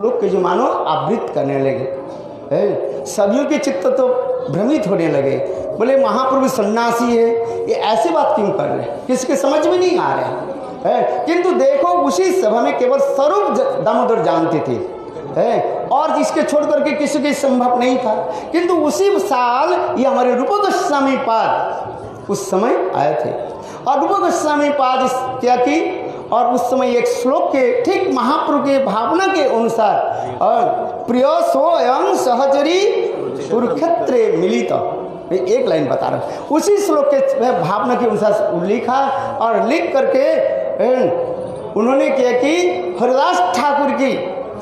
लोग के जो मानो आवृत करने लगे है, सभी के चित्त तो भ्रमित होने लगे। बोले महाप्रभु सन्यासी है, ये ऐसी बात क्यों कर रहे हैं, किसके समझ में नहीं आ रहे है। किंतु देखो उसी सभा में केवल स्वरूप दामोदर जानते थे है, और जिसके छोड़ करके किसी के संभव नहीं था। किंतु उसी साल ये हमारे रूप गोस्वामी पाद उस समय आए थे और रूप गोस्वामी पाद क्या की, और उस समय एक श्लोक के ठीक महाप्रभु के भावना के अनुसार और प्रिय स्वयं सहचरी कुरुक्षेत्र मिलित, एक लाइन बता रहा हूं, उसी श्लोक के भावना के अनुसार लिखा और लिख करके उन्होंने क्या कि हरिदास ठाकुर की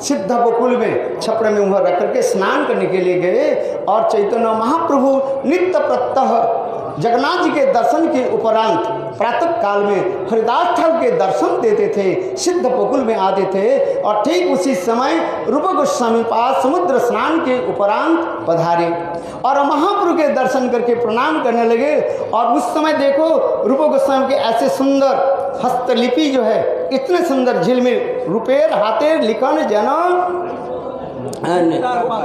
सिद्ध बकुल में छपड़े में वहाँ रख करके स्नान करने के लिए गए और चैतन्य महाप्रभु नित्य प्रत्यह जगन्नाथ जी के दर्शन के उपरांत प्रातः काल में हरिदास ठाकुर के दर्शन देते थे, सिद्ध बकुल में आते थे। और ठीक उसी समय रूप गोस्वामी पास समुद्र स्नान के उपरांत पधारे और महाप्रभु के दर्शन करके प्रणाम करने लगे। और उस समय देखो रूप गोस्वामी के ऐसे सुंदर हस्तलिपि जो है, इतने सुंदर झिलमिल रुपेर हाथेर लिखन जन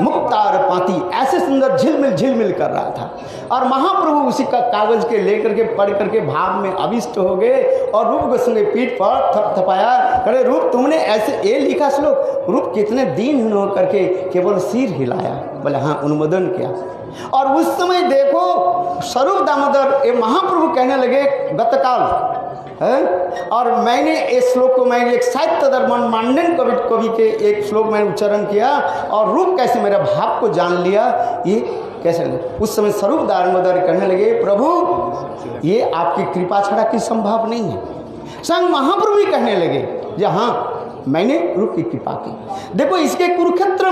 मुक्तार पाती, ऐसे सुंदर झिलमिल कर रहा था। और महाप्रभु उसी का कागज के लेकर के पढ़ करके भाव में अभिष्ट हो गए और रूप गोस्वामी पीठ पर थपथपाया, अरे रूप तुमने ऐसे ये लिखा श्लोक। रूप कितने दीन हो करके केवल सिर हिलाया, बोले हाँ अनुमोदन किया। और उस समय देखो स्वरूप दामोदर ये महाप्रभु कहने लगे गतकाल है, और मैंने इस श्लोक को मैंने एक साहित्य दर्पण मांडन कवि के एक श्लोक में उच्चारण किया और रूप कैसे मेरा भाव को जान लिया, ये कैसे लगे। उस समय स्वरूप दामोदर कहने लगे प्रभु ये आपकी कृपा छड़ा की संभव नहीं है। संग महाप्रभु ही कहने लगे जी हाँ मैंने रूप की कृपा की। देखो इसके कुरुक्षेत्र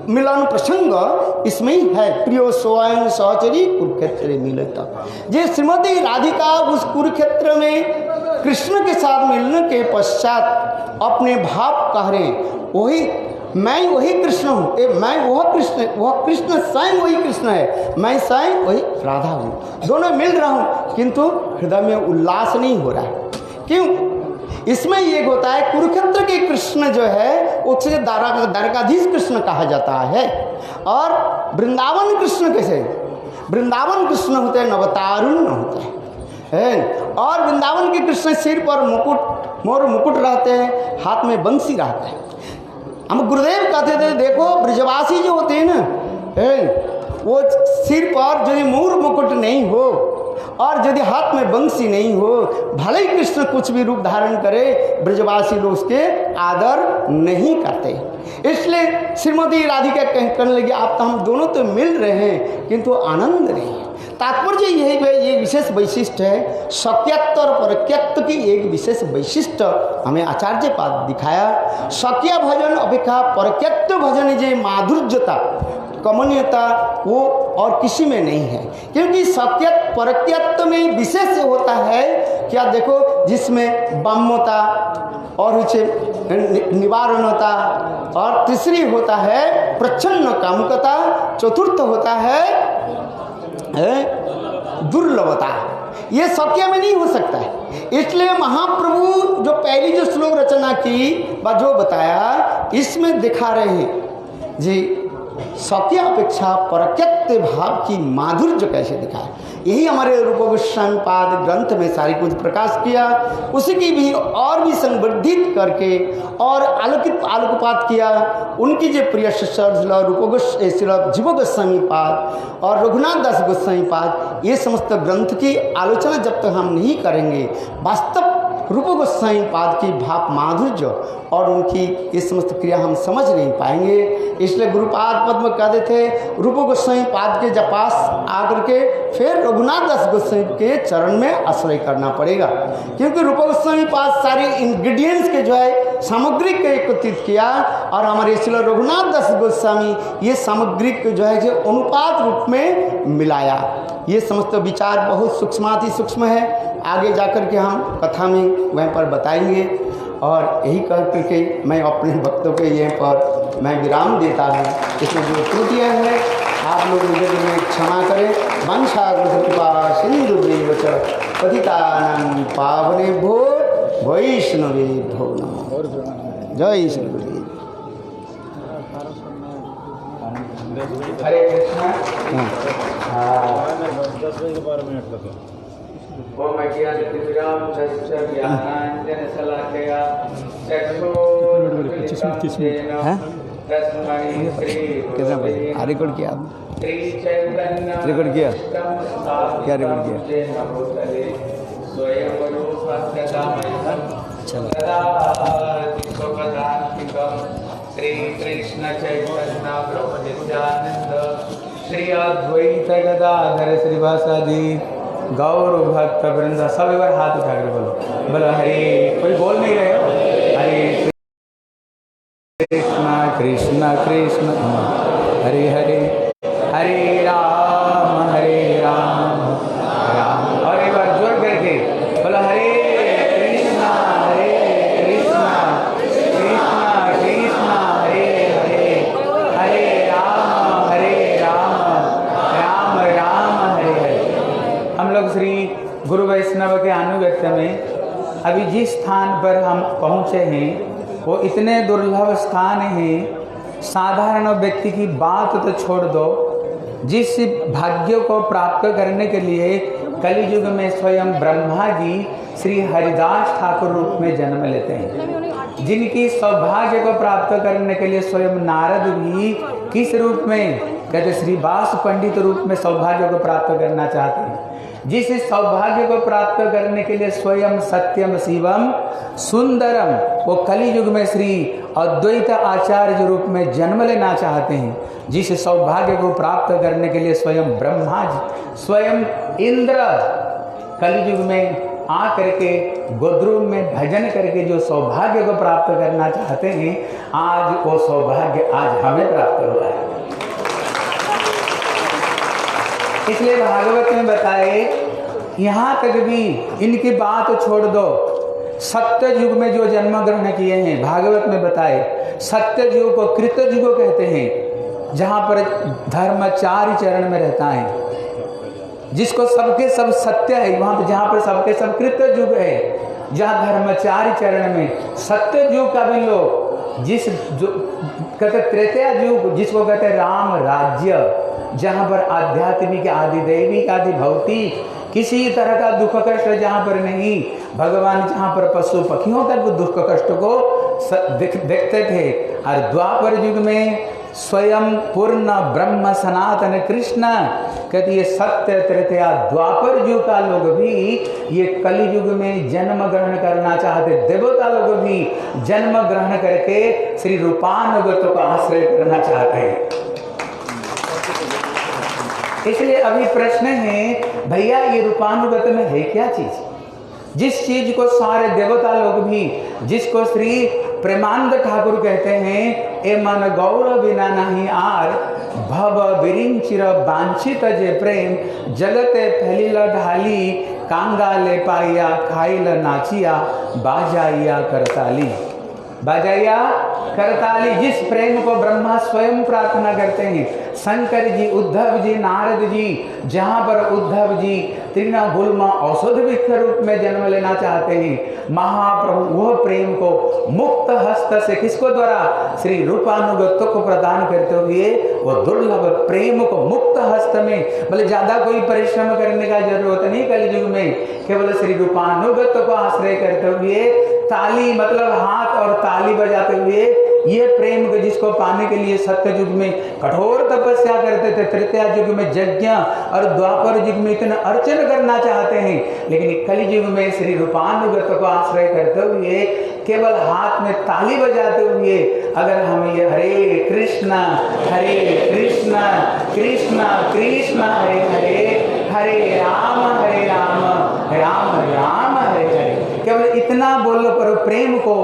मिलन प्रसंग इसमें ही है, प्रियो स्वयं सहचरी कुरुक्षेत्र मिलता। जे श्रीमती राधिका उस कुरुक्षेत्र में कृष्ण के साथ मिलने के पश्चात अपने भाव कह रहे, वही मैं वही कृष्ण हूँ, मैं वह कृष्ण स्वयं वही कृष्ण है, मैं स्वयं वही राधा हूँ, दोनों मिल रहा हूँ किंतु हृदय में उल्लास नहीं हो रहा है। क्यों? इसमें ये होता है कुरुक्षेत्र के कृष्ण जो है उसे द्वारकाधीश कृष्ण कहा जाता है। और वृंदावन कृष्ण कैसे, वृंदावन कृष्ण होते हैं नवतारुण्य होते हैं। और वृंदावन के कृष्ण सिर पर मुकुट मोर मुकुट रहते हैं, हाथ में बंसी रहता है। हम गुरुदेव कहते थे देखो ब्रजवासी जो होते हैं ना वो सिर पर यदि मोर मुकुट नहीं हो और यदि हाथ में बंसी नहीं हो, भले ही कृष्ण कुछ भी रूप धारण करे, ब्रजवासी लोग उसके आदर नहीं करते। इसलिए श्रीमती राधिका कहने लगी आप तो हम दोनों तो मिल रहे हैं किंतु आनंद नहीं है। तात्पर्य यही है, ये विशेष वैशिष्ट है सत्यत्व और परक्यत्व की एक विशेष वैशिष्ट हमें आचार्य पाद दिखाया। सत्य भजन अपेक्षा परक्यत्व भजन जो माधुर्यता कमनीयता वो और किसी में नहीं है, क्योंकि सत्य परक्यत्व में विशेष होता है क्या देखो जिसमें बाम्यता और निवारणता और तीसरी होता है प्रच्छन्न कामुकता, चतुर्थ होता है दुर्लभता। ये सत्य में नहीं हो सकता है। इसलिए महाप्रभु जो पहली जो श्लोक रचना की व जो बताया इसमें दिखा रहे हैं जी सत्य अपेक्षा परक्यत्व भाव की माधुर्य कैसे दिखाए। यही हमारे रूप गोस्वामी पाद ग्रंथ में सारी कुछ प्रकाश किया, उसी की भी और भी संवर्धित करके और आलोकपात किया। उनकी जो प्रिय शिष्य रूप जीव गोस्वामी पाद और रघुनाथ दास गोस्वामी पाद, ये समस्त ग्रंथ की आलोचना जब तक हम नहीं करेंगे वास्तव रूप गोस्वामी पाद की भाव माधुर्य और उनकी ये समस्त क्रिया हम समझ नहीं पाएंगे। इसलिए गुरुपाद पद्म कहते थे रूप गोस्वामी पाद के पास आकर के फिर रघुनाथ दास गोस्वामी के चरण में आश्रय करना पड़ेगा, क्योंकि रूप गोस्वामी पाद सारे इंग्रेडिएंट्स के जो है सामग्री को एकत्रित किया और हमारे इसलिए रघुनाथ दास गोस्वामी ये सामग्री को जो है अनुपात रूप में मिलाया। ये समस्त विचार बहुत सूक्ष्माति सूक्ष्म है, आगे जाकर के हम कथा में वहीं पर बताएंगे। और यही कह करके मैं अपने भक्तों के यहाँ पर मैं विराम देता हूँ। इसमें जो त्रुटियाँ हैं आप लोग मुझे क्षमा करें। वंशा कृपा सिंधुदेव च पतितानां पावनेभ्यो वैष्णवेभ्यो नमः। जय श्री गुरुदेव। हरे कृष्णा। ओम अज्ञानतिमिरां तस्य ज्ञानाञ्जनशलाकया चक्षुरुन्मिलितं तस्मै श्रीगुरवे रिकॉर्ड किया रिकॉर्ड किया क्या रिकॉर्ड किया? स्वयं रूपस्तदामयं श्री कृष्ण चैतन्य प्रभु नित्यानंद श्री अद्वैत गदाधर श्रीवासादि गौर भक्त वृंद। सब एक बार हाथ उठा कर बोलो, बोलो हरे। कोई बोल नहीं रहे हो? हरे कृष्ण कृष्ण कृष्ण हरे हरे, हरे राम राम। और एक बार जोर करके बोलो हरे कृष्णा कृष्णा कृष्णा हरे हरे, हरे राम राम राम हरे हरे। हम लोग श्री गुरु वैष्णव के अनुगत्य में अभी जिस स्थान पर हम पहुँचे हैं वो इतने दुर्लभ स्थान हैं, साधारण व्यक्ति की बात तो छोड़ दो, जिस भाग्य को प्राप्त करने के लिए कलियुग में स्वयं ब्रह्मा जी श्री हरिदास ठाकुर रूप में जन्म लेते हैं, जिनकी सौभाग्य को प्राप्त करने के लिए स्वयं नारद भी किस रूप में, कहते श्री व्यास पंडित रूप में सौभाग्य को प्राप्त करना चाहते हैं। जिस सौभाग्य को प्राप्त करने के लिए स्वयं सत्यम शिवम सुंदरम वो कलियुग में श्री अद्वैत आचार्य रूप में जन्म लेना चाहते हैं। जिस सौभाग्य को प्राप्त करने के लिए स्वयं ब्रह्मा जी, स्वयं इंद्र कलियुग में आकर के गोद्रुम में भजन करके जो सौभाग्य को प्राप्त करना चाहते हैं, आज वो सौभाग्य आज हमें प्राप्त हुआ है। इसलिए भागवत में बताए, यहाँ तक भी इनकी बात छोड़ दो, सत्य युग में जो जन्म ग्रहण किए हैं, भागवत में बताए सत्य युग को कृत युग कहते हैं, जहाँ पर धर्मचार्य चरण में रहता है, जिसको सबके सब सत्य है, वहाँ पर जहाँ पर सबके सब कृत युग है, जहाँ धर्मचार्य चरण में सत्य युग का भी लोग, जिस जो कहते त्रेतया युग जिसको कहते राम राज्य, जहाँ पर आध्यात्मिक आदि दैविक आदि भौतिक किसी तरह का दुख कष्ट जहाँ पर नहीं, भगवान जहाँ पर पशु पक्षियों तक दुख कष्ट को देखते थे। और द्वापर युग में स्वयं पूर्ण ब्रह्म सनातन कृष्ण कहते ये सत्य त्रेतया द्वापर युग का लोग भी ये कलि युग में जन्म ग्रहण करना चाहते, देवता लोग भी जन्म ग्रहण करके श्री रूपानुगत को आश्रय करना चाहते हैं। इसलिए अभी प्रश्न है भैया ये रूपानुगत में है क्या चीज, जिस चीज को सारे देवता लोग भी, जिसको श्री प्रेमानंद ठाकुर कहते हैं, ए मन गौर बिना नहीं आर भव बिरिंचिर वांछित जे प्रेम जगते फैलिल ढाली कांगा ले पाइया खाइल नाचिया बाजाइया करताली। बाजाइया करताली, जिस प्रेम को ब्रह्मा स्वयं प्रार्थना करते हैं, शंकर जी, उद्धव जी, नारद जी, जहाँ पर उद्धव जी तृणगुल्म औषध वृक्ष रूप में जन्म लेना चाहते हैं, महाप्रभु वह प्रेम को मुक्त हस्त से किसको द्वारा श्री रूपानुगत को प्रदान करते हुए वो दुर्लभ प्रेम को मुक्त हस्त में, बोले ज्यादा कोई परिश्रम करने का जरूरत नहीं, कलियुग में केवल श्री रूपानुगत को आश्रय करते हुए ताली मतलब हाथ और ताली बजाते हुए ये प्रेम को जिसको पाने के लिए सत्य युग में कठोर तपस्या करते थे, त्रेता युग में यज्ञ और द्वापर युग में इतना अर्चन करना चाहते हैं, लेकिन कलि युग में श्री रूपानुगत को आश्रय करते हुए केवल हाथ में ताली बजाते हुए अगर हम ये हरे कृष्णा कृष्ण कृष्ण हरे हरे, हरे राम राम राम हरे हरे, केवल इतना बोलो पर प्रेम को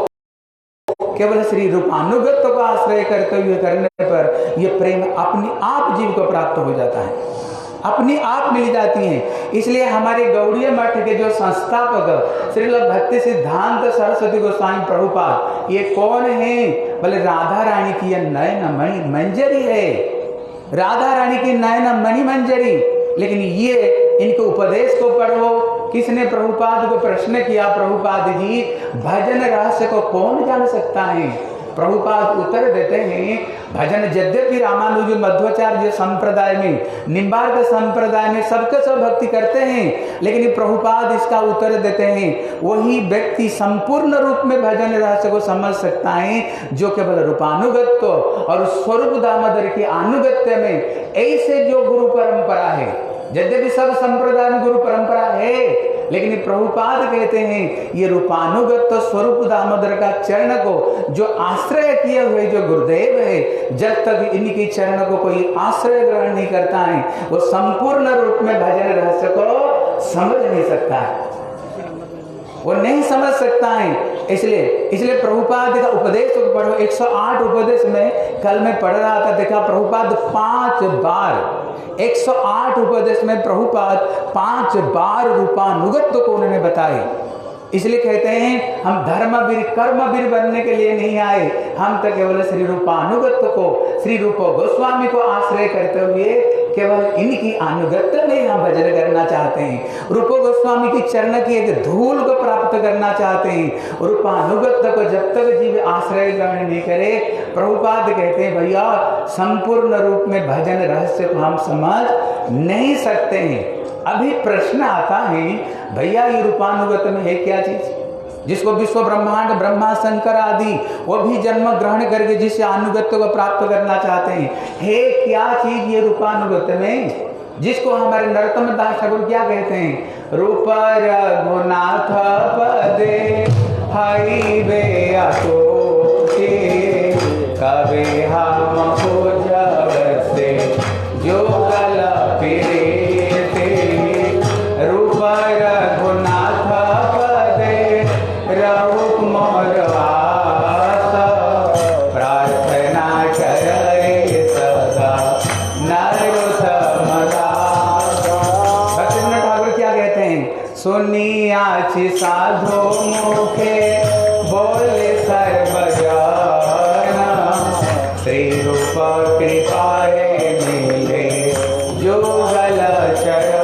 केवल श्री रूपानुगत को आश्रय करते हुए करने पर यह प्रेम अपने आप जीव को प्राप्त हो जाता है, अपनी आप मिल जाती हैं। इसलिए हमारे गौड़ीय मठ के जो संस्थापक श्रील भक्ति सिद्धांत सरस्वती गोस्वामी प्रभुपाद, ये कौन है, बोले राधा रानी की यह नयन मणि मंजरी है, राधा रानी की नयन मणि मंजरी। लेकिन ये इनके उपदेश को पढ़ो, किसने प्रभुपाद को प्रश्न किया, प्रभुपाद जी भजन रहस्य को कौन जान सकता है, प्रभुपाद उत्तर देते हैं, भजन यद्यपि रामानुज मध्वाचार्य संप्रदाय में, निम्बार्क संप्रदाय में सबके सब भक्ति करते हैं, लेकिन प्रभुपाद इसका उत्तर देते हैं वही व्यक्ति संपूर्ण रूप में भजन रहस्य को समझ सकता है जो केवल रूपानुगत्य और स्वरूप दामोदर की अनुगत्य में ऐसे जो गुरु परंपरा है। यद्यपि सब संप्रदाय में गुरु परंपरा है, लेकिन प्रभुपाद कहते हैं ये रूपानुगत स्वरूप दामोदर का चरण को जो आश्रय किए हुए जो गुरुदेव है, जब तक इनकी चरण को कोई आश्रय ग्रहण नहीं करता है वो संपूर्ण रूप में भजन रहस्य को समझ नहीं सकता है, वो नहीं समझ सकता है। इसलिए प्रभुपाद का उपदेश को पढ़ो। 108 उपदेश में कल मैं पढ़ रहा था, देखा प्रभुपाद 5 बार 108 उपदेश में प्रभुपाद 5 बार रूपानुगत्य को उन्होंने बताए। इसलिए कहते हैं हम धर्मवीर कर्मवीर बनने के लिए नहीं आए, हम तो केवल श्री रूपानुगत्य को, श्री रूप गोस्वामी को आश्रय करते हुए केवल इनकी अनुगत्य में हम भजन करना चाहते हैं। रूप गोस्वामी की चरण की एक धूल को प्राप्त करना चाहते हैं। रूपानुगत्य को जब तक जीव आश्रय ग्रहण नहीं करे, प्रभुपाद कहते हैं भैया संपूर्ण रूप में भजन रहस्य को हम समझ नहीं सकते हैं। अभी प्रश्न आता है भैया ये रूपानुगत में है क्या चीज जिसको विश्व ब्रह्मांड ब्रह्मा शंकर आदि वो भी जन्म ग्रहण करके जिससे अनुगत्य को प्राप्त करना चाहते हैं, है क्या चीज ये रूपानुगत में जिसको हमारे नरोत्तम दास ठाकुर क्या कहते हैं, रूप रघुनाथ पदे हरि वे अतोखे कबे हम पूजवते जो कल फिरे रघुनाथ पदे रघुक मोर वास प्रार्थना करे सदा नरोत्तम दास। भक्तिविनोद ठाकुर क्या कहते हैं, सुनियाछि साधो मुखे बोले सर्वजन श्री रूप कृपाए मिले जो गल चरण।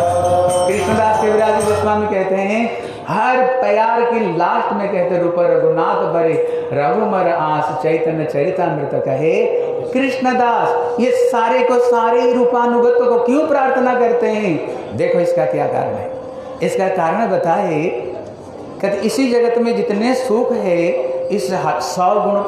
कृष्णदास कविराज गोस्वामी कहते हैं हर प्यार की लास्ट में कहते रूप रघुनाथ बरे रघुमर आस चैतन्य चरितामृत कहे कृष्णदास। ये सारे को सारे ही रूपानुगत्य को क्यों प्रार्थना करते हैं, देखो इसका क्या कारण है। इसका कारण बताए कहते इसी जगत में जितने सुख है इस 100 गुण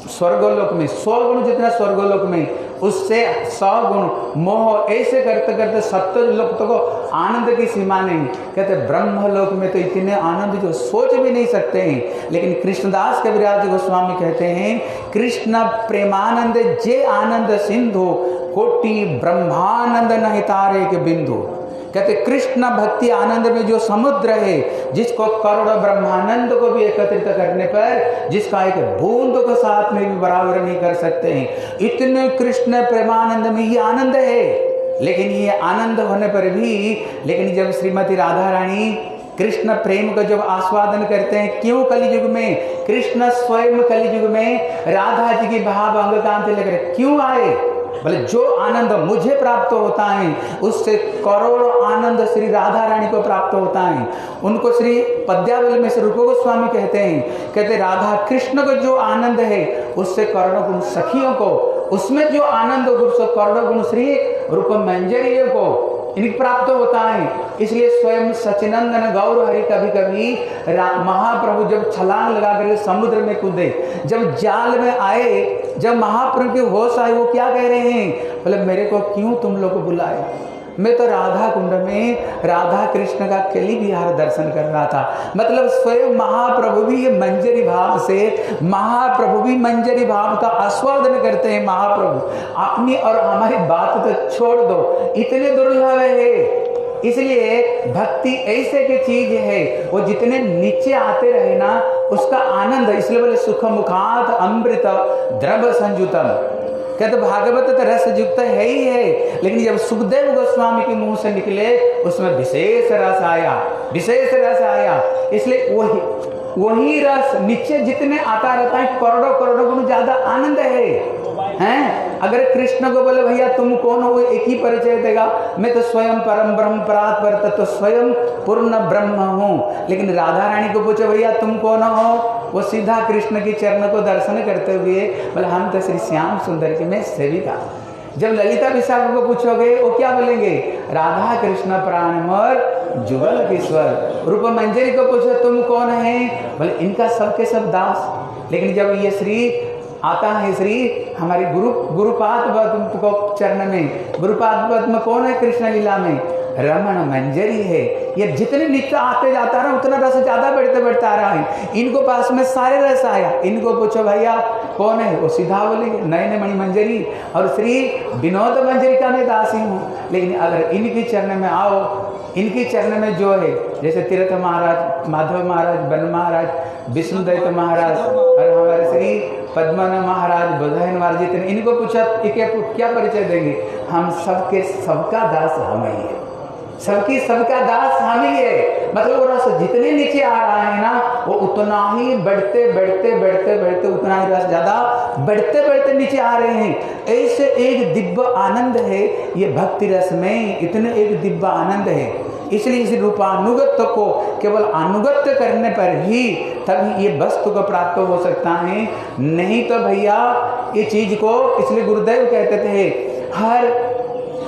स्वर्गलोक में, 100 गुण जितना स्वर्गलोक में उससे 100 गुण मोह ऐसे करते करते 70 लोक तो को आनंद की सीमा नहीं। कहते ब्रह्मलोक में तो इतने आनंद जो सोच भी नहीं सकते हैं। लेकिन कृष्णदास कविराज गोस्वामी कहते हैं कृष्ण प्रेमानंद जे आनंद सिंधु कोटि ब्रह्मानंद नहीं तारे के बिंदु। कहते कृष्ण भक्ति आनंद में जो समुद्र है जिसको करोड़ों ब्रह्मानंद को भी एकत्रित करने पर जिसका एक बूंद को साथ में भी बराबर नहीं कर सकते हैं, इतने कृष्ण प्रेमानंद में ये आनंद है। लेकिन ये आनंद होने पर भी लेकिन जब श्रीमती राधा रानी कृष्ण प्रेम का जब आस्वादन करते हैं, क्यों कलियुग में कृष्ण स्वयं कलियुग में राधा जी की भाव अंग कांति लेकर क्यों आए, बोले जो आनंद मुझे प्राप्त होता है उससे करोड़ों आनंद श्री राधा रानी को प्राप्त होता है। उनको श्री पद्यावली में श्री रूप गोस्वामी कहते हैं, कहते राधा कृष्ण को जो आनंद है उससे करोड़ों गुण सखियों को, उसमें जो आनंद उससे करोड़ों गुण श्री रूप मंजरियों को इन्हें प्राप्त होता है। इसलिए स्वयं सचिनंदन गौर हरि कभी कभी महाप्रभु जब छलांग लगा कर समुद्र में कूदे, जब जाल में आए, जब महाप्रभु की होश आए, वो क्या कह रहे हैं, बोले मेरे को क्यों तुम लोग बुलाए, मैं तो राधा कुंड में राधा कृष्ण का केली विहार दर्शन कर रहा था। मतलब स्वयं महाप्रभु भी ये मंजरी भाव से, महाप्रभु भी मंजरी भाव का आस्वादन करते हैं। महाप्रभु अपनी और हमारी बात तो छोड़ दो, इतने दुर्लभ है। इसलिए भक्ति ऐसे की चीज है, वो जितने नीचे आते रहे ना उसका आनंद, इसलिए बोले सुख मुखात अमृत द्रव संयुतम। कहते भागवत तो रस युक्त है ही है, लेकिन जब सुखदेव गोस्वामी के मुंह से निकले उसमें विशेष रस आया, विशेष रस आया। इसलिए वही रस नीचे जितने आता रहता है करोड़ों करोड़ों गुण ज्यादा आनंद है। हैं? अगर कृष्ण को बोले भैया तुम कौन हो, एक ही परिचय देगा, मैं तो स्वयं परम ब्रह्म परात् पर तत्व स्वयं पूर्ण ब्रह्म हूँ। लेकिन राधा रानी को पूछो भैया तुम कौन हो, वो सीधा कृष्ण की चरण को दर्शन करते हुए बोले हम तो श्री श्याम सुंदर के मैं सेविका। जब ललिता विशाखा को पूछोगे वो क्या बोलेंगे? राधा कृष्ण प्राणमर जुगल किश्वर। रूप मंजरी को पूछो तुम कौन है, बोले इनका सबके सब दास। लेकिन जब ये श्री आता है श्री हमारे गुरुपाद पद्म को चरण में, गुरुपाद पद्म कौन है कृष्ण लीला में? रमण मंजरी है। ये जितने नित्य आते जाता रहा उतना रस ज्यादा बढ़ते बढ़ता आ रहा है। इनको पास में सारे रस आया। इनको पूछो भैया कौन है, वो सीधा बोलेंगे नयन मणि मंजरी और श्री विनोद मंजरी का मैं दासी हूँ। लेकिन अगर इनकी चरण में आओ, इनकी चरण में जो है जैसे तीर्थ महाराज, माधव महाराज, बन महाराज, विष्णुदत्त महाराज और हमारे श्री पद्मनाभ महाराज, बुधन महाराज, जितने इनको पूछा क्या परिचय देंगे? हम सबके सबका दास हम ही है, सबकी सबका दास हम ही है। मतलब वो रस जितने नीचे आ रहा है ना वो उतना ही बढ़ते बढ़ते बढ़ते बढ़ते उतना ही रस ज्यादा बढ़ते बढ़ते नीचे आ रहे हैं। ऐसे एक दिव्य आनंद है ये भक्ति रस में, इतने एक दिव्य आनंद है। इसलिए इस रूपानुगत्य को केवल अनुगत्य करने पर ही तभी ये वस्तु को प्राप्त हो सकता है, नहीं तो भैया ये चीज को। इसलिए गुरुदेव कहते थे हर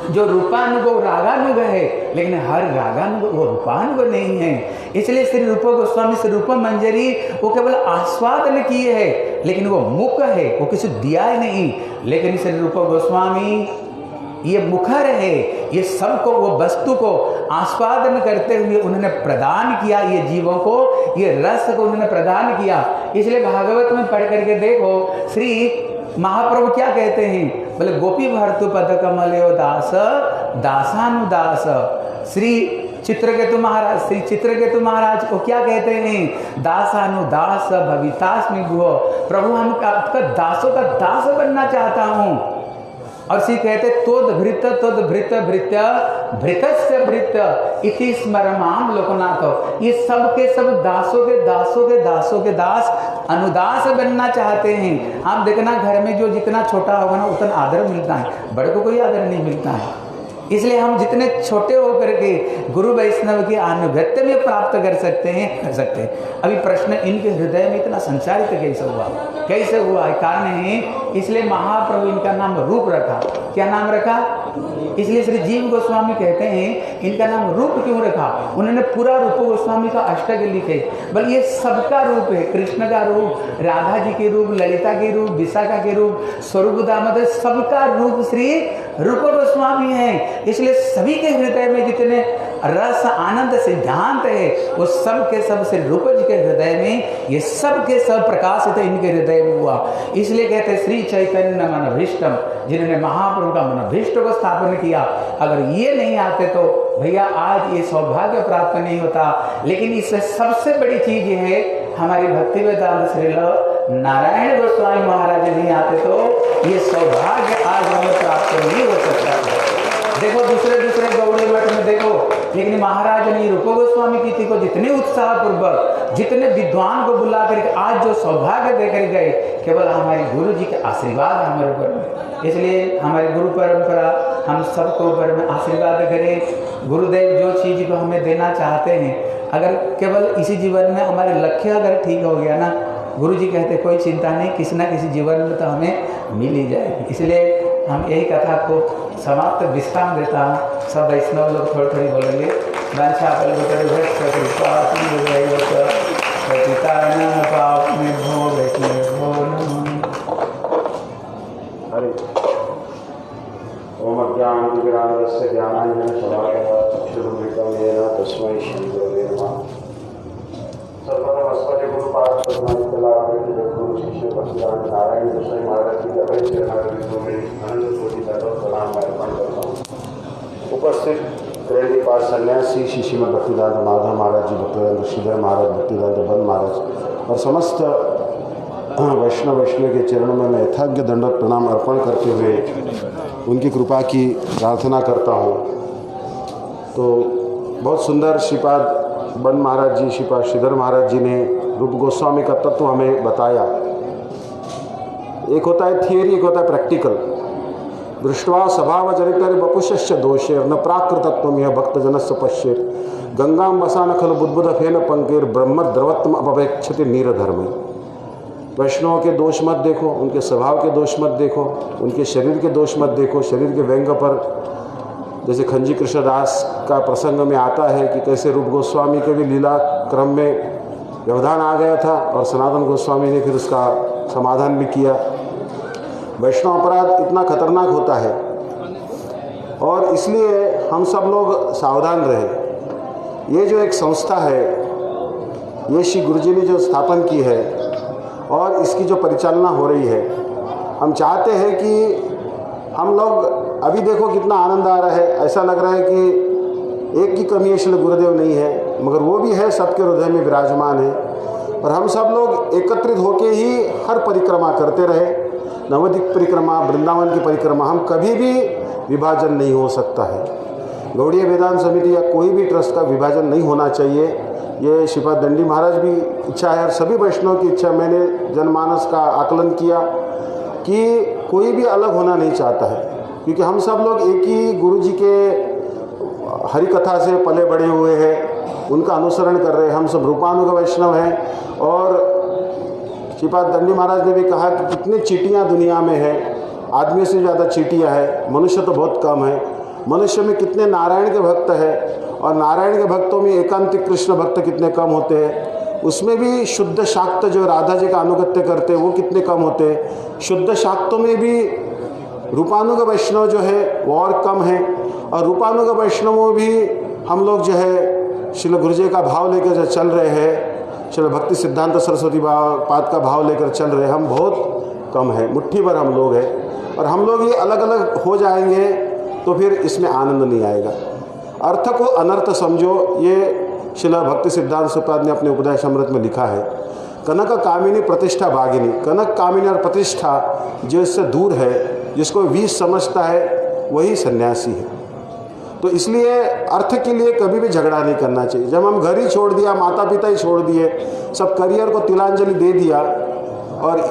जो रूपानुग रागानुग है, लेकिन हर रागानुग वो रूपानुग नहीं है। इसलिए श्री रूप गोस्वामी श्री रूप मंजरी वो केवल आस्वादन किए है, लेकिन वो मुख है, वो किसी दिया ही नहीं। लेकिन श्री रूप गोस्वामी ये मुखर है, ये सबको वो वस्तु को आस्वादन करते हुए उन्होंने प्रदान किया, ये जीवों को ये रस को उन्होंने प्रदान किया। इसलिए भागवत में पढ़ करके देखो श्री महाप्रभु क्या कहते हैं, बोले गोपी भर्तु पद कमलो दास दासानुदास। श्री चित्रकेतु महाराज, श्री चित्रकेतु महाराज को क्या कहते हैं? दासानुदास भवितास्मि भुवो। प्रभु हम आपका दासों का दास बनना चाहता हूँ। और श्री कहते तोद भृत भृत्य भृतस्य भृत्य इति स्मरमाम लोकनाथ। ये सब के सब दासों के दासों के दासों के दास अनुदास बनना चाहते हैं। आप देखना घर में जो जितना छोटा होगा ना उतना आदर मिलता है, बड़े को कोई आदर नहीं मिलता है। इसलिए हम जितने छोटे होकर के गुरु वैष्णव के अनुगत्य में प्राप्त कर सकते हैं। अभी प्रश्न इनके हृदय में इतना संचारित कैसे हुआ है? कारण है इसलिए महाप्रभु इनका नाम रूप रखा। क्या नाम रखा? इसलिए श्री जीव गोस्वामी कहते हैं इनका नाम रूप क्यों रखा? उन्होंने पूरा रूप गोस्वामी का अष्टक लिखे, बल्कि ये सबका रूप है। कृष्ण का रूप, राधा जी के रूप, ललिता के रूप, विशाखा के रूप, स्वरूप दामोदर, सबका रूप श्री रूप गोस्वामी है। इसलिए सभी के हृदय में जितने रस आनंद सिद्धांत है वो सब के सब श्री रूप जी के हृदय में ये सब के सब प्रकाशित इनके हृदय में हुआ। इसलिए कहते श्री चैतन्य मनभीष्टम, जिन्होंने महाप्रभु का मनभीष्ट को स्थापन किया। अगर ये नहीं आते तो भैया आज ये सौभाग्य प्राप्त नहीं होता। लेकिन इससे सबसे बड़ी चीज ये है हमारी भक्ति वेदांत श्रील नारायण गोस्वामी महाराज नहीं आते तो ये सौभाग्य आज हमें प्राप्त नहीं हो सकता। देखो दूसरे गौड़ी मठ में देखो, लेकिन महाराज ने रूप गोस्वामी की थी को जितने उत्साह पूर्वक जितने विद्वान को बुला करके आज जो सौभाग्य देकर गए, केवल हमारे गुरु जी के आशीर्वाद हमारे ऊपर में। इसलिए हमारी गुरु परंपरा हम सबको ऊपर में आशीर्वाद करें। गुरुदेव जो चीज़ को हमें देना चाहते हैं, अगर केवल इसी जीवन में हमारे लक्ष्य अगर ठीक हो गया ना, गुरु जी कहते कोई चिंता नहीं, किसी न किसी जीवन में तो हमें मिल ही जाएगी। इसलिए हम यही कथा को समाप्त विश्राम देता हूँ। सब वैष्णव लोग थोड़ी थोड़ी बोलेंगे। हरे ओम ज्ञानविग्रहस्य ज्ञानाञ्जन शलाकया चक्षुरुन्मिलितं येन तस्मै श्रीगुरवे नमः। सर्वतमस्मृति गुरुपाद गुरु शिष्य परशुराम नारायण गोस्वामी महाराज जी के अभय चरणारविंदों में अनंत कोटि दंडवत प्रणाम मैं अर्पण करता हूँ। उपस्थित प्रेरणीपाद सन्यासी श्री श्रीमद भक्तिवेदांत माधव महाराज जी, भक्तिवेदांत श्रीधर महाराज, भक्तिवेदांत बन महाराज और समस्त वैष्णव के चरणों में मैं यथाज्ञ दंडवत प्रणाम अर्पण करते हुए उनकी कृपा की प्रार्थना करता हूँ। तो बहुत सुंदर श्रीपाद बन महाराज जी, श्रीपाद श्रीधर महाराज जी ने रूप गोस्वामी का तत्व हमें बताया। एक होता है थियरी, एक होता है प्रैक्टिकल। दृष्टवा स्वभाव जनितर बपुष्य दोषेर न प्राकृतत्व यह भक्त जनस्य पश्येर गंगाम बसान खल बुद्बुद फेन पंकेर ब्रह्म द्रवत्म अपवेक्षति नीर धर्म। वैष्णव के दोष मत देखो, उनके स्वभाव के दोष मत देखो, उनके शरीर के दोष मत देखो। शरीर के व्यंग पर जैसे खंजी कृष्णदास का प्रसंग में आता है कि कैसे रूप गोस्वामी के भी लीला क्रम में व्यवधान आ गया था और सनातन गोस्वामी ने फिर उसका समाधान भी किया। वैष्णव अपराध इतना खतरनाक होता है और इसलिए हम सब लोग सावधान रहे। ये जो एक संस्था है, ये श्री गुरु जी ने जो स्थापन की है और इसकी जो परिचालना हो रही है, हम चाहते हैं कि हम लोग अभी देखो कितना आनंद आ रहा है, ऐसा लग रहा है कि एक की कमी श्री गुरुदेव नहीं है, मगर वो भी है, सबके हृदय में विराजमान है। और हम सब लोग एकत्रित होके ही हर परिक्रमा करते रहे, नवद्वीप परिक्रमा, वृंदावन की परिक्रमा, हम कभी भी विभाजन नहीं हो सकता है। गौड़ीय वेदांत समिति या कोई भी ट्रस्ट का विभाजन नहीं होना चाहिए। ये श्रीपाद दंडी महाराज भी इच्छा है और सभी वैष्णव की इच्छा। मैंने जनमानस का आकलन किया कि कोई भी अलग होना नहीं चाहता है, क्योंकि हम सब लोग एक ही गुरु जी के हरि कथा से पले बड़े हुए हैं, उनका अनुसरण कर रहे हैं। हम सब रूपानुग वैष्णव हैं। और श्रीपाद दंडी महाराज ने भी कहा कि कितनी चींटियाँ दुनिया में है, आदमी से ज़्यादा चींटियाँ है, मनुष्य तो बहुत कम है। मनुष्य में कितने नारायण के भक्त हैं और नारायण के भक्तों में एकांतिक कृष्ण भक्त कितने कम होते हैं। उसमें भी शुद्ध शाक्त जो राधा जी का अनुगत्य करते हैं वो कितने कम होते हैं। शुद्ध शाक्तों में भी रूपानुग वैष्णव जो है वो और कम है। और रूपानुग वैष्णवों में भी हम लोग जो है श्रील गुरु जी का भाव लेकर जो चल रहे हैं, श्रील भक्ति सिद्धांत सरस्वती पाद का भाव लेकर चल रहे हैं, हम बहुत कम है, मुट्ठी भर हम लोग हैं। और हम लोग ये अलग अलग हो जाएंगे तो फिर इसमें आनंद नहीं आएगा। अर्थ को अनर्थ समझो, ये श्रील भक्ति सिद्धांत सरस्वती ने अपने उपदेश अमृत में लिखा है। कनक कामिनी प्रतिष्ठा भागिनी, कनक कामिनी और प्रतिष्ठा जो इससे दूर है, जिसको विष समझता है, वही सन्यासी है। तो इसलिए अर्थ के लिए कभी भी झगड़ा नहीं करना चाहिए। जब हम घर ही छोड़ दिया, माता पिता ही छोड़ दिए, सब करियर को तिलांजलि दे दिया और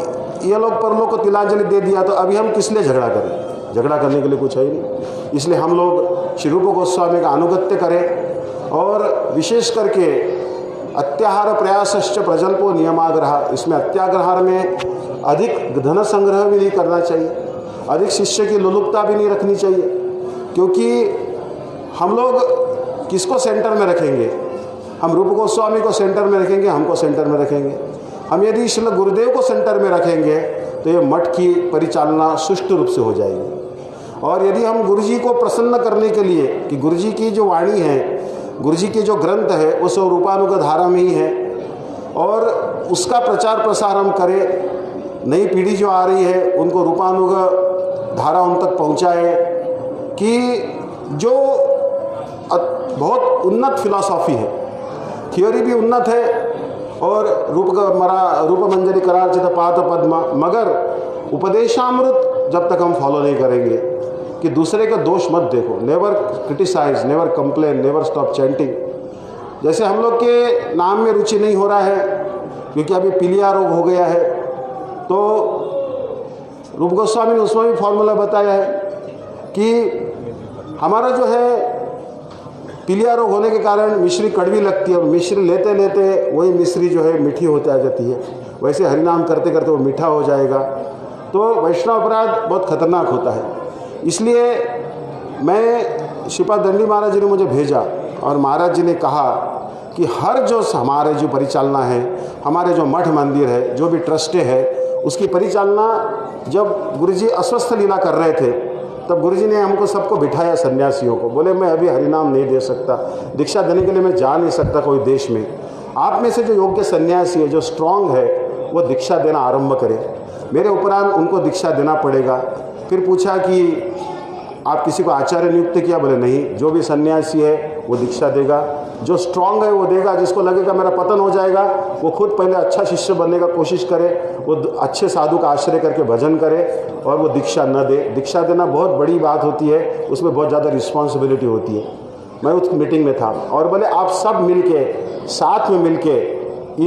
ये लोग परलोक को तिलांजलि दे दिया, तो अभी हम किस लिए झगड़ा करें? झगड़ा करने के लिए कुछ है ही नहीं। इसलिए हम लोग श्री रूप गोस्वामी का अनुगत्य करें और विशेष करके अत्याहार प्रयासश्च प्रजल्पो नियमाग्रह, इसमें अत्याग्रहार में अधिक धन संग्रह भी नहीं करना चाहिए, अधिक शिष्य की लुलुपता भी नहीं रखनी चाहिए। क्योंकि हम लोग किसको सेंटर में रखेंगे? हम रूप गोस्वामी को सेंटर में रखेंगे, हमको सेंटर में रखेंगे। हम यदि श्री गुरुदेव को सेंटर में रखेंगे तो ये मठ की परिचालना सुष्ठु रूप से हो जाएगी। और यदि हम गुरु जी को प्रसन्न करने के लिए कि गुरु जी की जो वाणी है, गुरु जी के जो ग्रंथ है, वो सब रूपानुग धारा में ही है और उसका प्रचार प्रसार हम करें, नई पीढ़ी जो आ रही है उनको रूपानुग धारा उन तक पहुँचाए कि जो बहुत उन्नत फिलॉसफी है, थियोरी भी उन्नत है और रूप मंजरी करार्चित पाद पद्मा, मगर उपदेशामृत जब तक हम फॉलो नहीं करेंगे कि दूसरे का दोष मत देखो, never criticise, never complain, never stop chanting. जैसे हम लोग के नाम में रुचि नहीं हो रहा है क्योंकि अभी पीलिया रोग हो गया है, तो रूप गोस्वामी ने उसमें भी फॉर्मूला बताया है कि हमारा जो है पीलिया रोग होने के कारण मिश्री कड़वी लगती है और मिश्री लेते लेते वही मिश्री जो है मीठी होती आ जाती है, वैसे हरिनाम करते करते वो मीठा हो जाएगा। तो वैष्णव अपराध बहुत खतरनाक होता है। इसलिए मैं श्रीपाद दंडी महाराज जी ने मुझे भेजा और महाराज जी ने कहा कि हर जो हमारे जो परिचालना है, हमारे जो मठ मंदिर है, जो भी ट्रस्टे है, उसकी परिचालना जब गुरुजी अस्वस्थ लीला कर रहे थे तब गुरुजी ने हमको सबको बिठाया, सन्यासियों को। बोले मैं अभी हरिनाम नहीं दे सकता, दीक्षा देने के लिए मैं जा नहीं सकता कोई देश में। आप में से जो योग्य सन्यासी है, जो स्ट्रांग है, वो दीक्षा देना आरंभ करे। मेरे उपरांत उनको दीक्षा देना पड़ेगा। फिर पूछा कि आप किसी को आचार्य नियुक्त किया? बोले नहीं, जो भी सन्यासी है वो दीक्षा देगा, जो स्ट्रांग है वो देगा। जिसको लगेगा मेरा पतन हो जाएगा, वो खुद पहले अच्छा शिष्य बनने का कोशिश करे, वो अच्छे साधु का आश्रय करके भजन करे और वो दीक्षा न दे। दीक्षा देना बहुत बड़ी बात होती है, उसमें बहुत ज़्यादा रिस्पॉन्सिबिलिटी होती है। मैं उस मीटिंग में था और बोले आप सब मिलके साथ में मिलके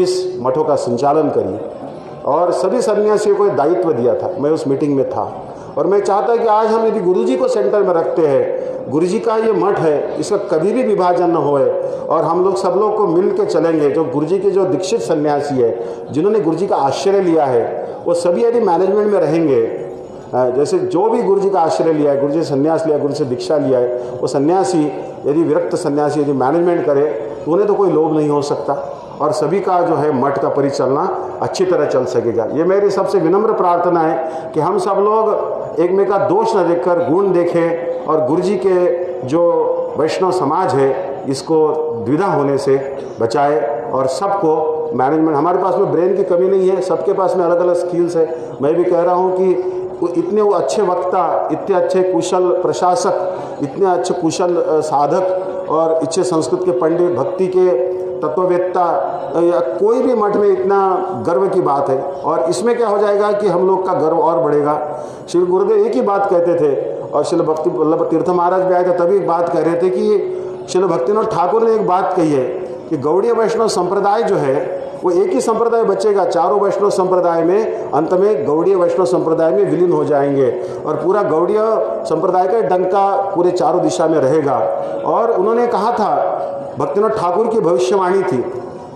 इस मठों का संचालन करिए। और सभी सन्यासियों को दायित्व दिया था। मैं उस मीटिंग में था और मैं चाहता कि आज हम यदि गुरुजी को सेंटर में रखते हैं, गुरुजी का ये मठ है, इसका कभी भी विभाजन न होए और हम लोग सब लोग को मिल के चलेंगे। जो गुरुजी के जो दीक्षित सन्यासी है, जिन्होंने गुरुजी का आश्रय लिया है, वो सभी यदि मैनेजमेंट में रहेंगे, जैसे जो भी गुरुजी का आश्रय लिया है, गुरुजी से संन्यास लिया, गुरु से दीक्षा लिया है, वो सन्यासी यदि विरक्त सन्यासी यदि मैनेजमेंट करे तो उन्हें तो कोई लोभ नहीं हो सकता और सभी का जो है मठ का परिचालना अच्छी तरह चल सकेगा। ये मेरी सबसे विनम्र प्रार्थना है कि हम सब लोग एक में का दोष न देखकर गुण देखें और गुरुजी के जो वैष्णव समाज है इसको द्विधा होने से बचाए और सबको मैनेजमेंट, हमारे पास में ब्रेन की कमी नहीं है, सबके पास में अलग अलग स्किल्स है। मैं भी कह रहा हूँ कि इतने वो अच्छे वक्ता, इतने अच्छे कुशल प्रशासक, इतने अच्छे कुशल साधक और अच्छे संस्कृत के पंडित, भक्ति के तत्ववेत्ता, या कोई भी मठ में इतना गर्व की बात है। और इसमें क्या हो जाएगा कि हम लोग का गर्व और बढ़ेगा। श्री गुरुदेव एक ही बात कहते थे और श्रील भक्ति वल्लभ तीर्थ महाराज भी आए थे, तभी एक बात कह रहे थे कि श्रील भक्तिनाथ ठाकुर ने एक बात कही है कि गौड़ीय वैष्णव संप्रदाय जो है वो एक ही संप्रदाय बचेगा, चारों वैष्णव संप्रदाय में अंत में गौड़ीय वैष्णव संप्रदाय में विलीन हो जाएंगे और पूरा गौड़ीय संप्रदाय का डंका पूरे चारों दिशा में रहेगा। और उन्होंने कहा था, भक्तिनाथ ठाकुर की भविष्यवाणी थी,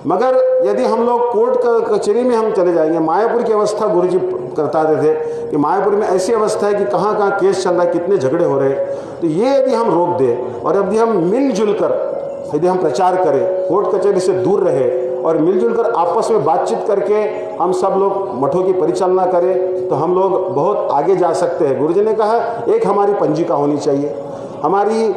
मगर यदि हम लोग कोर्ट कचहरी में हम चले जाएंगे, मायापुर की अवस्था गुरुजी बताते थे कि मायापुर में ऐसी अवस्था है कि कहाँ कहाँ केस चल रहा है, कितने झगड़े हो रहे हैं। तो ये यदि हम रोक दें और यदि हम मिलजुल कर यदि हम प्रचार करें, कोर्ट कचहरी से दूर रहे और मिलजुल कर आपस में बातचीत करके हम सब लोग मठों की परिचालना करें तो हम लोग बहुत आगे जा सकते हैं। गुरुजी ने कहा एक हमारी पंजिका होनी चाहिए, हमारी